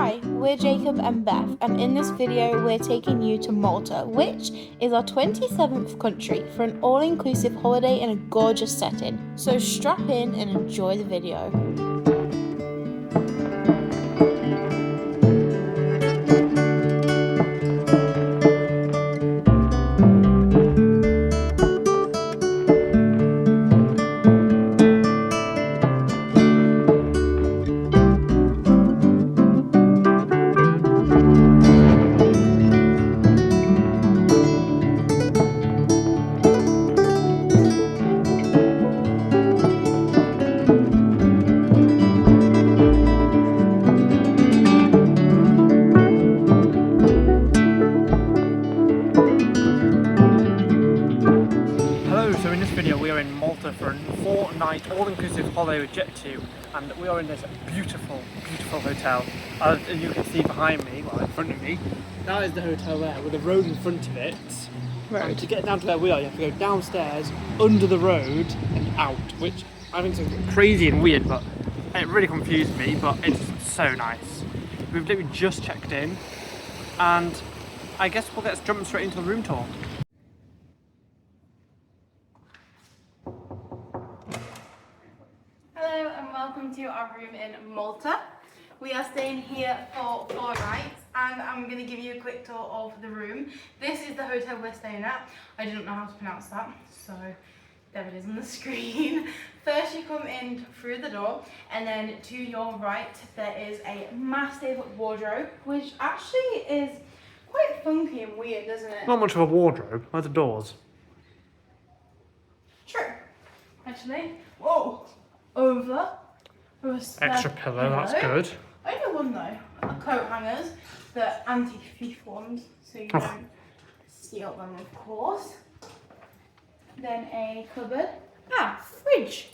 Hi, we're Jacob and Beth, and in this video we're taking you to Malta, which is our 27th country, for an all-inclusive holiday in a gorgeous setting. So strap in and enjoy the video. So in this video we are in Malta for a 4-night all-inclusive holiday with Jet2, and we are in this beautiful, beautiful hotel. As you can see behind me, well in front of me, that is the hotel there with the road in front of it. And to get down to where we are you have to go downstairs, under the road and out, which I think is crazy and weird, but it really confused me, but it's so nice. We've literally just checked in, and I guess we'll get jumping straight into the room tour. Hello and welcome to our room in Malta. We are staying here for 4 nights and I'm going to give you a quick tour of the room. This is the hotel we're staying at. I didn't know how to pronounce that, so there it is on the screen. First you come in through the door, and then to your right there is a massive wardrobe, which actually is quite funky and weird, isn't it? Not much of a wardrobe, where are the doors? True. Actually, whoa! Over a spare Extra pillow, that's good. Only one though. Coat hangers, the anti-thief ones, so you don't steal them, of course. Then a cupboard. Fridge.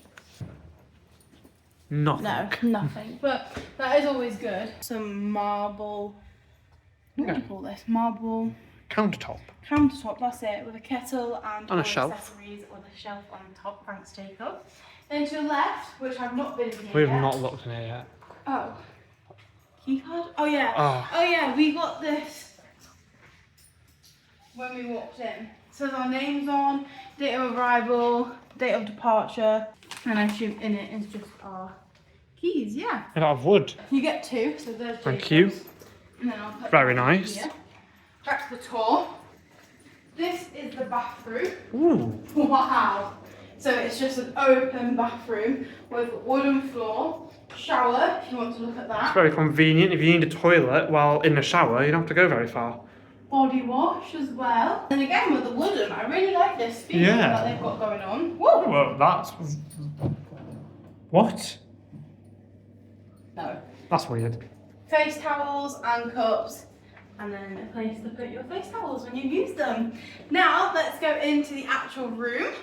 Nothing. No, nothing. But that is always good. Some marble. What do you call this? Marble Countertop. countertop. That's it. With a kettle and all a shelf. accessories with a shelf on top. Thanks, Jacob. Then to the left, which I've not been here We've yet. not looked in here yet. Oh. Keycard? Oh yeah. Oh. Yeah, we got this when we walked in. It says our names on, date of arrival, date of departure, and I assume in it is just our keys, yeah. Made out of wood. You get 2, so there's Thank you. Jacob's. And then I'll put Very that nice. here. Back to the tour. This is the bathroom. Ooh. Wow. So it's just an open bathroom with wooden floor, shower if you want to look at that. It's very convenient. If you need a toilet while in the shower, you don't have to go very far. Body wash as well. And again with the wooden, I really like this feature Yeah. that they've got going on. Woo! Well, that's... What? No. That's weird. Face towels and cups. And then a place to put your face towels when you use them. Now let's go into the actual room,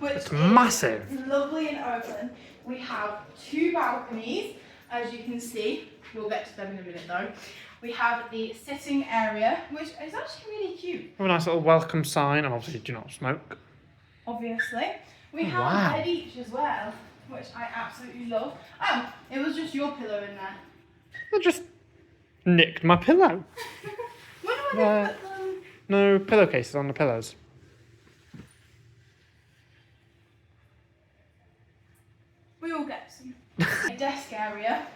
which It's is massive. lovely and open. We have 2 balconies, as you can see. We'll get to them in a minute though. We have the sitting area, which is actually really cute. Have a nice little welcome sign, and obviously do not smoke. Obviously. We have Wow. a bed each as well, which I absolutely love. Oh, it was just your pillow in there. I just nicked my pillow. When do I put them? No pillowcases on the pillows. We all get some. A desk area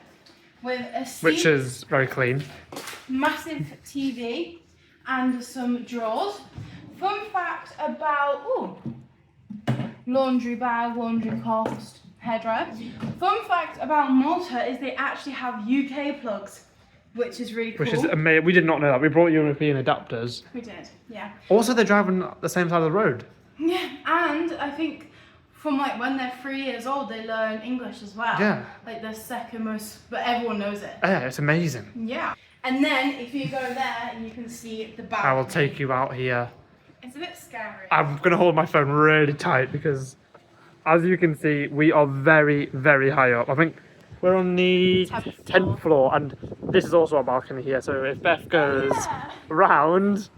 with a seat, Which is very clean. massive TV, and some drawers. Fun fact about laundry bag, laundry cloth, hairdryer. Fun fact about Malta is they actually have UK plugs, which is really cool. Which is amazing. We did not know that. We brought European adapters. We did, yeah. Also, they're driving the same side of the road. Yeah, and I think from like when they're 3 years old, they learn English as well. Yeah. Like the second most, but everyone knows it. Yeah, it's amazing. Yeah. And then if you go there, you can see the balcony. I will take you out here. It's a bit scary. I'm going to hold my phone really tight because, as you can see, we are very, very high up. I think we're on the 10th floor, and this is also a balcony here. So if Beth goes round,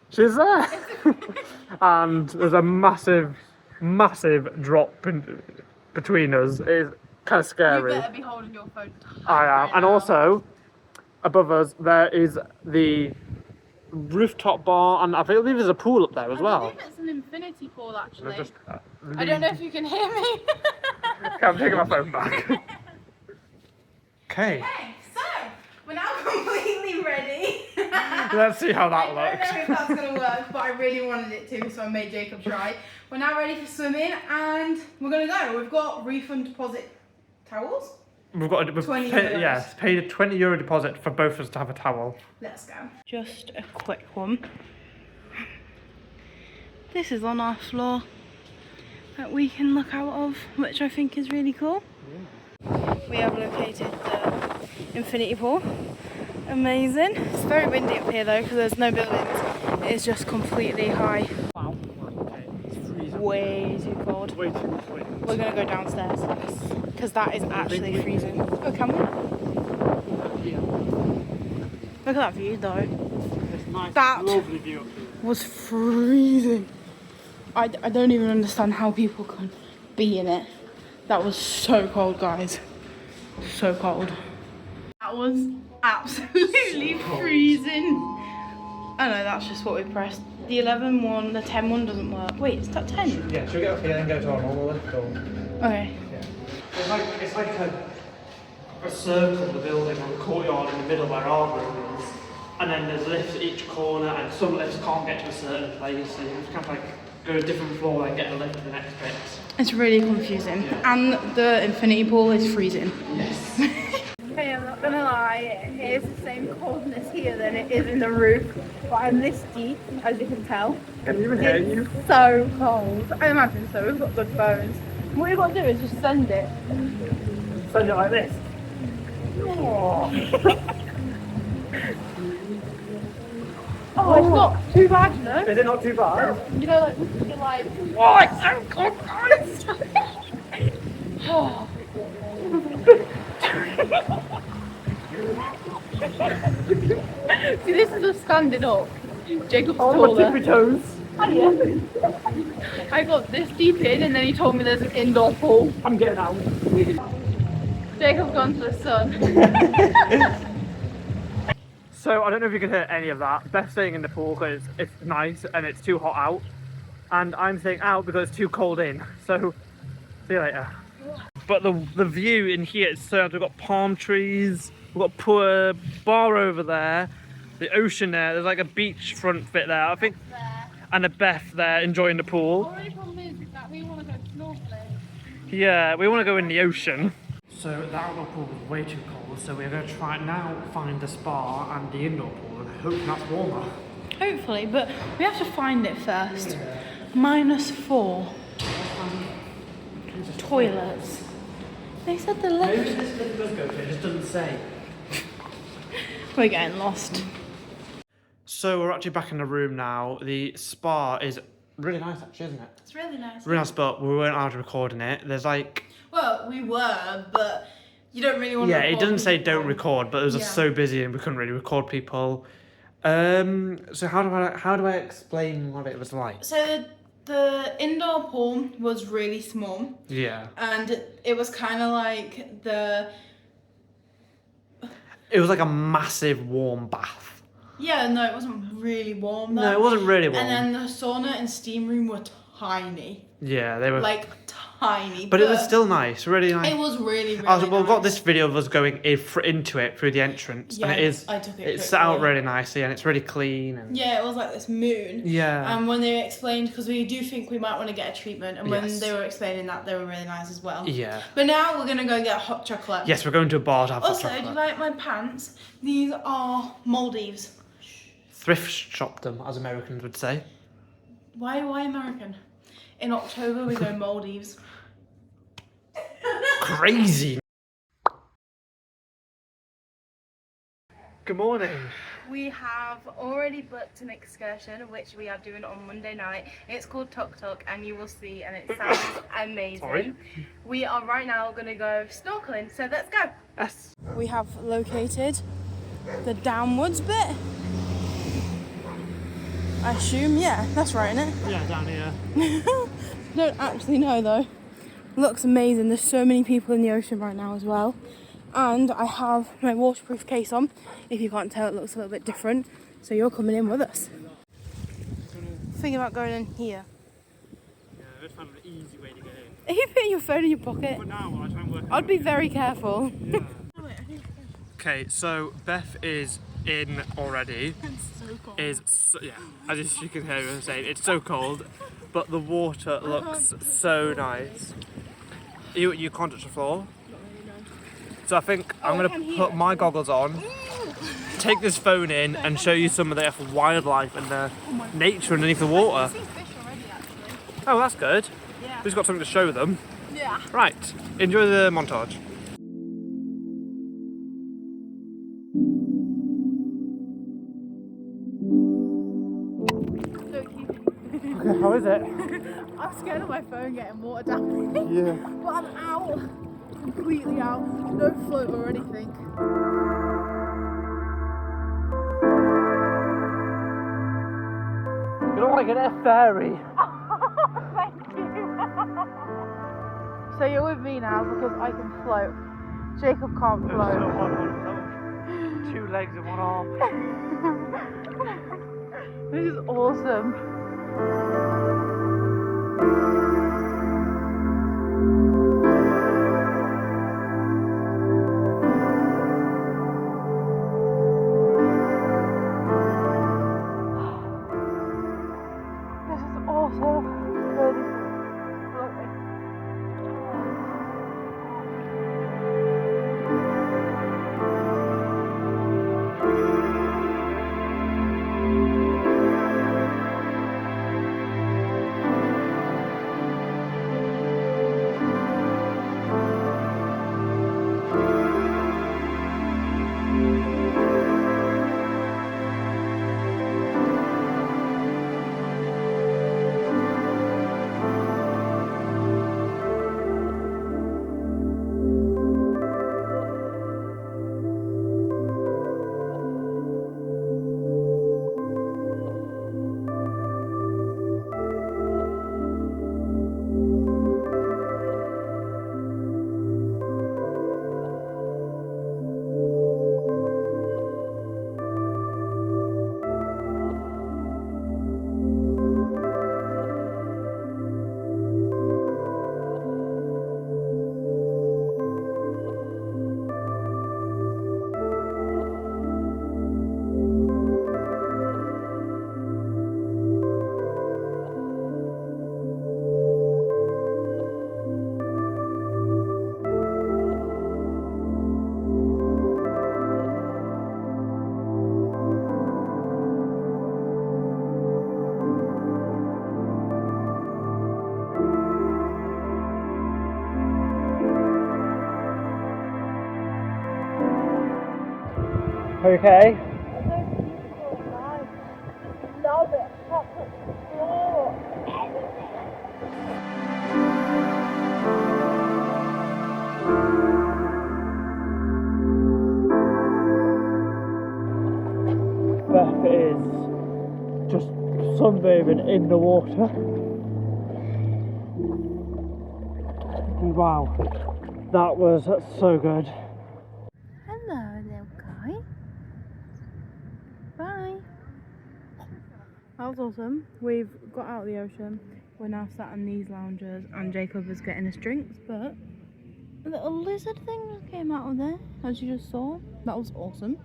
she's there. And there's a massive, massive drop between us. It is kind of scary. You better be holding your phone tight. I am. Right And now. also, above us, there is the rooftop bar, and I believe there's a pool up there as well. I believe it's an infinity pool, actually. Just, I don't know if you can hear me. Okay, I'm taking my phone back. Okay. Okay, so we're now completely ready. Let's see how that I looks. don't know if that's going to work, but I really wanted it to, so I made Jacob try. We're now ready for swimming, and we're going to go. We've got refund deposit towels. We've got €20. yes, paid a €20 deposit for both of us to have a towel. Let's go. Just a quick one. This is on our floor that we can look out of, which I think is really cool. Yeah. We have located the infinity pool. Amazing. It's very windy up here though because there's no buildings. It's just completely high. Wow. Okay, it's freezing. Way too cold. Way too much wind. We're gonna go downstairs because that is actually freezing. Oh, can we? Yeah. Look at that view though. It's nice, That lovely view up here. Was freezing. I don't even understand how people can be in it. That was so cold, guys. So cold. That was absolutely freezing. I know, that's just what we pressed. The 11 one, the 10 one doesn't work. Wait, is that 10? Yeah, should we get up here and go to our normal lift? Or? Okay. Yeah. It's like a circle of the building or a courtyard in the middle where our room is. And then there's lifts at each corner, and some lifts can't get to a certain place, so you have to kind of like go to a different floor and get a lift to the next bit. It's really confusing. Yeah. And the infinity pool is freezing. Yes. Okay, I'm not gonna lie, it is the same coldness here than it is in the roof, but I'm this deep, as you can tell. Can you even hear you? So cold. I imagine so, we've got good phones. What you've got to do is just send it. Send it like this. Oh. Oh, it's not too bad, you know? Is it not too bad? You know, like, you're like, Oh, it's so cold, guys! oh. See, this is us standing up. Jacob's taller. Tippy toes. Oh, yeah. I got this deep in, and then he told me there's an indoor pool. I'm getting out. Jacob's gone to the sun. So I don't know if you can hear any of that. Beth's staying in the pool because it's nice and it's too hot out. And I'm staying out because it's too cold in. So, see you later. But the view in here is so nice. We've got palm trees, we've got a bar over there, the ocean there, there's like a beachfront bit there, I think. And a Beth there enjoying the pool. The only problem is that we want to go snorkeling. Yeah, we want to go in the ocean. So the outdoor pool was way too cold, so we're going to try now find the spa and the indoor pool and hope that's warmer. Hopefully, but we have to find it first. -4. Toilets. They said the left. Maybe this lift does go to it just doesn't say. We're getting lost. So we're actually back in the room now. The spa is really nice actually, isn't it? It's really nice. Really nice, but we weren't allowed to record in it. There's like... Well, we were, but you don't really want to Yeah, record it doesn't say people. don't record, but it was just so busy and we couldn't really record people. So how do I explain what it was like? So the indoor pool was really small. Yeah. And it was kind of like It was like a massive warm bath. Yeah, no, it wasn't really warm though. No, it wasn't really warm. And then the sauna and steam room were tiny. Yeah, they were... Like, tiny. But it was still nice, really nice. It was really, really Well, we've nice. got this video of us going into it through the entrance, Yeah, and it is. I took it It's set out quickly. really nicely, and it's really clean. And Yeah, it was like this moon. yeah. And when they explained, because we do think we might want to get a treatment, and when Yes. they were explaining that, they were really nice as well. Yeah. But now we're gonna go get hot chocolate. Yes, we're going to a bar to have hot Also, do you chocolate. like my pants? These are Maldives. Thrift shop them, as Americans would say. Why American? In October we go Maldives. Crazy. Good morning. We have already booked an excursion, which we are doing on Monday night. It's called Tuk Tuk, and you will see, and it sounds amazing. Sorry. We are right now going to go snorkeling, so let's go. Yes. We have located the downwards bit. I assume, yeah, that's right, isn't it? Yeah, down here. Don't actually know though. Looks amazing. There's so many people in the ocean right now as well. And I have my waterproof case on. If you can't tell, it looks a little bit different. So you're coming in with us. Thinking about going in here. Yeah, let's find an easy way to get in. Are you putting your phone in your pocket? For now, I'll try and work I'd be very careful. Yeah. Okay, so Beth is in already. It's so cold. Yeah, as you can hear her saying, it's so cold, but the water looks so nice. You can't touch the floor. So I think I'm going to put my goggles on, take this phone in and show you some of the wildlife and the nature underneath the water. I've seen fish already, actually. Oh, that's good. Yeah. We've got something to show them. Yeah. Right, enjoy the montage. So cute. Okay, how is it? I'm scared of my phone getting water down. Yeah. But I'm out. Completely out. No float or anything. You look like an air fairy. Thank you. So you're with me now because I can float. Jacob can't float. Two legs and one arm. This is awesome. This is awesome. Really floating. Okay. Love it. Beth is just sunbathing in the water. Wow, that was so good. Hello, little guy. Bye. That was awesome. We've got out of the ocean. We're now sat in these lounges and Jacob is getting us drinks, but a little lizard thing just came out of there, as you just saw. That was awesome.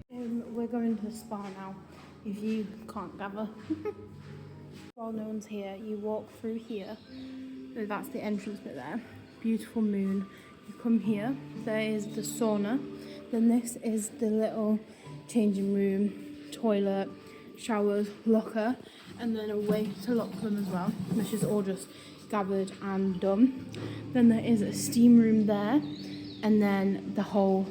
We're going to the spa now, if you can't gather. While no one's here, you walk through here. So that's the entrance bit there. Beautiful moon. You come here, there is the sauna. Then this is the little changing room, toilet, showers, locker, and then a way to lock them as well, which is all just gathered and done. Then there is a steam room there, and then the whole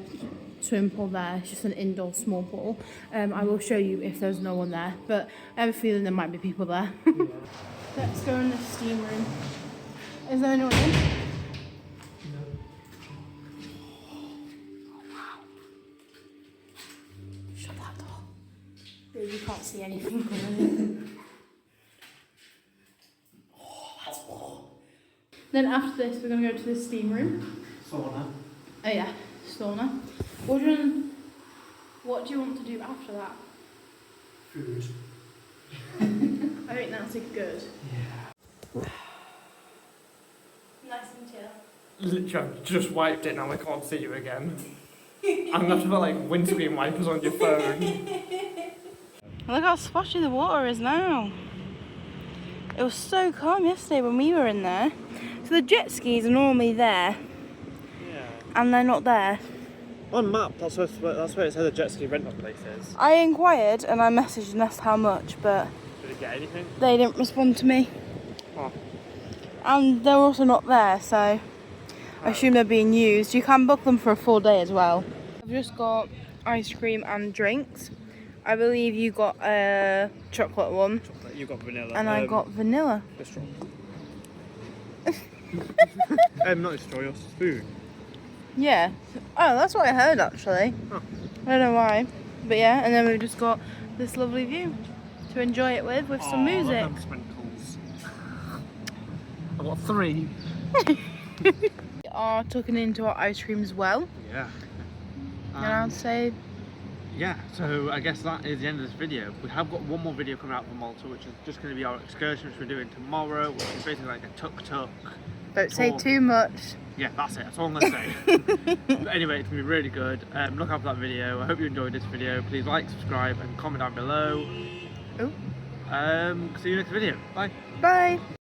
swimming pool there. It's just an indoor small pool. I will show you if there's no one there, but I have a feeling there might be people there. Let's go in the steam room. Is there anyone in? You can't see anything coming in. Oh, that's warm. Then after this, we're going to go to the steam room. Sauna. Oh yeah, sauna. What do you want to do after that? Food. I think that's a good. Yeah. Nice and chill. Literally, I've just wiped it, now I can't see you again. I'm gonna have to put like windscreen wipers on your phone. Look how splashy the water is now. It was so calm yesterday when we were in there. So the jet skis are normally there. Yeah. And they're not there. On map, that's where it says the jet ski rental place is. I inquired and I messaged and asked how much, but Did it get anything? they didn't respond to me. Oh. And they're also not there, so I assume they're being used. You can book them for a full day as well. I've just got ice cream and drinks. I believe you got a chocolate one. Chocolate, you got vanilla. And I got vanilla. A straw. Not a straw, your spoon. Yeah. Oh, that's what I heard actually. Oh. I don't know why. But yeah, and then we've just got this lovely view to enjoy it with some music. Look at them sprinkles. I've got 3. We are tucking into our ice cream as well. Yeah. And I'd say yeah, so I guess that is the end of this video. We have got one more video coming out from Malta, which is just going to be our excursion, which we're doing tomorrow, which is basically like a tuk-tuk. don't say too much. Yeah, that's it. That's all I'm going to say. But anyway, it's going to be really good. Look out for that video. I hope you enjoyed this video. Please like, subscribe, and comment down below. Oh. See you next video. Bye. Bye.